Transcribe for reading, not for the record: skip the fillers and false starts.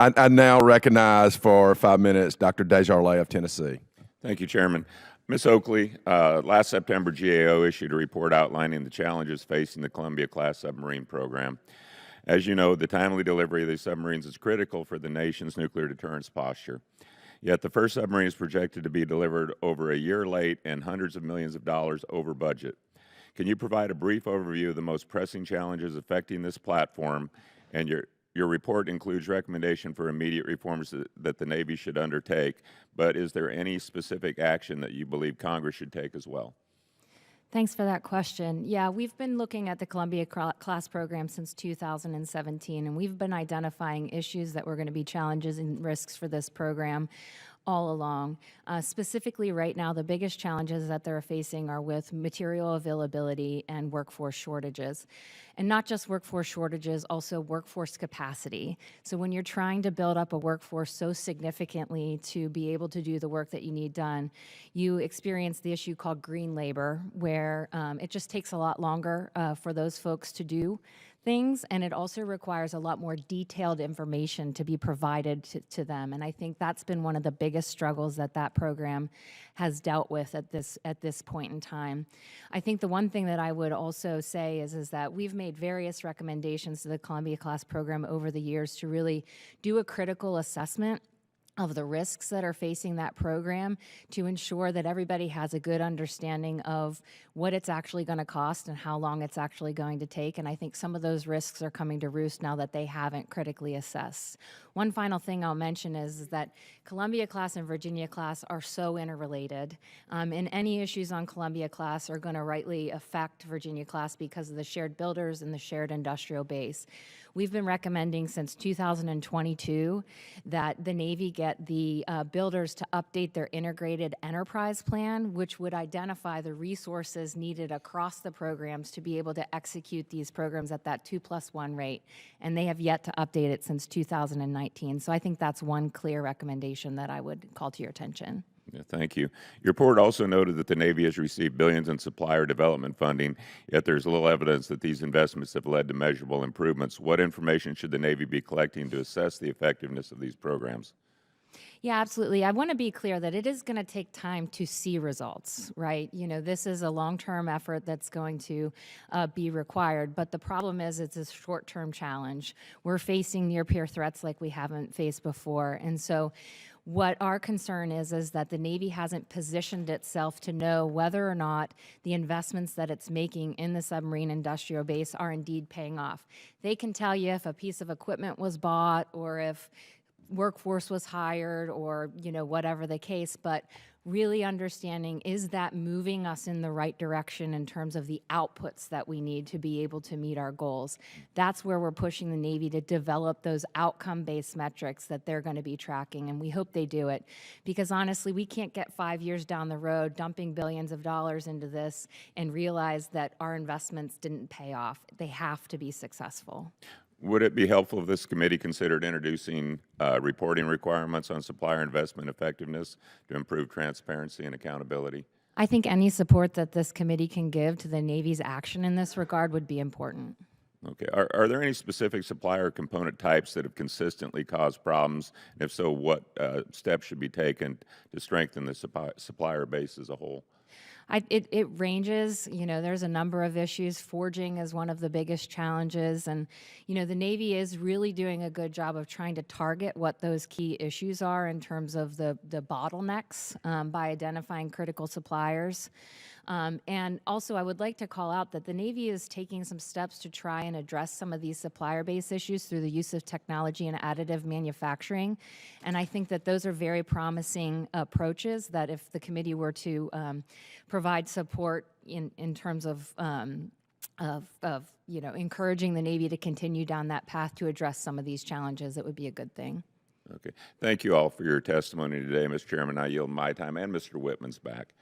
I now recognize for 5 minutes Dr. DesJarlais of Tennessee. Thank you, Chairman. Ms. Oakley, last September, GAO issued a report outlining the challenges facing the Columbia-class submarine program. As you know, the timely delivery of these submarines is critical for the nation's nuclear deterrence posture. Yet the first submarine is projected to be delivered over a year late and hundreds of millions of dollars over budget. Can you provide a brief overview of the most pressing challenges affecting this platform? And your report includes recommendation for immediate reforms that the Navy should undertake, but is there any specific action that you believe Congress should take as well? Thanks for that question. Yeah, we've been looking at the Columbia-class program since 2017, and we've been identifying issues that were going to be challenges and risks for this program all along. Specifically right now, the biggest challenges that they're facing are with material availability and workforce shortages. And not just workforce shortages, also workforce capacity. So when you're trying to build up a workforce so significantly to be able to do the work that you need done, you experience the issue called green labor, where it just takes a lot longer for those folks to do things, and it also requires a lot more detailed information to be provided to them. And I think that's been one of the biggest struggles that that program has dealt with at this point in time. I think the one thing that I would also say is that we've made various recommendations to the Columbia-class program over the years to really do a critical assessment of the risks that are facing that program to ensure that everybody has a good understanding of what it's actually going to cost and how long it's actually going to take. And I think some of those risks are coming to roost now that they haven't critically assessed. One final thing I'll mention is that Columbia-class and Virginia-class are so interrelated. And any issues on Columbia-class are going to rightly affect Virginia-class because of the shared builders and the shared industrial base. We've been recommending since 2022 that the Navy get the builders to update their integrated enterprise plan, which would identify the resources needed across the programs to be able to execute these programs at that 2+1 rate. And they have yet to update it since 2019. So I think that's one clear recommendation that I would call to your attention. Yeah, thank you. Your report also noted that the Navy has received billions in supplier development funding, yet there's little evidence that these investments have led to measurable improvements. What information should the Navy be collecting to assess the effectiveness of these programs? Yeah, absolutely. I want to be clear that it is going to take time to see results, right? You know, this is a long-term effort that's going to be required, but the problem is it's a short-term challenge. We're facing near-peer threats like we haven't faced before, and so what our concern is that the Navy hasn't positioned itself to know whether or not the investments that it's making in the submarine industrial base are indeed paying off. They can tell you if a piece of equipment was bought or if workforce was hired or, you know, whatever the case, but really understanding, is that moving us in the right direction in terms of the outputs that we need to be able to meet our goals? That's where we're pushing the Navy to develop those outcome-based metrics that they're going to be tracking, and we hope they do it. Because honestly, we can't get 5 years down the road dumping billions of dollars into this and realize that our investments didn't pay off. They have to be successful. Would it be helpful if this committee considered introducing reporting requirements on supplier investment effectiveness to improve transparency and accountability? I think any support that this committee can give to the Navy's action in this regard would be important. Okay. Are there any specific supplier component types that have consistently caused problems? And if so, what steps should be taken to strengthen the supplier base as a whole? It ranges. You know, there's a number of issues. Forging is one of the biggest challenges, and you know, the Navy is really doing a good job of trying to target what those key issues are in terms of the bottlenecks by identifying critical suppliers. And also, I would like to call out that the Navy is taking some steps to try and address some of these supplier-based issues through the use of technology and additive manufacturing. And I think that those are very promising approaches that if the committee were to provide support in terms of you know, encouraging the Navy to continue down that path to address some of these challenges, it would be a good thing. Okay. Thank you all for your testimony today, Mr. Chairman. I yield my time, and Mr. Whitman's back.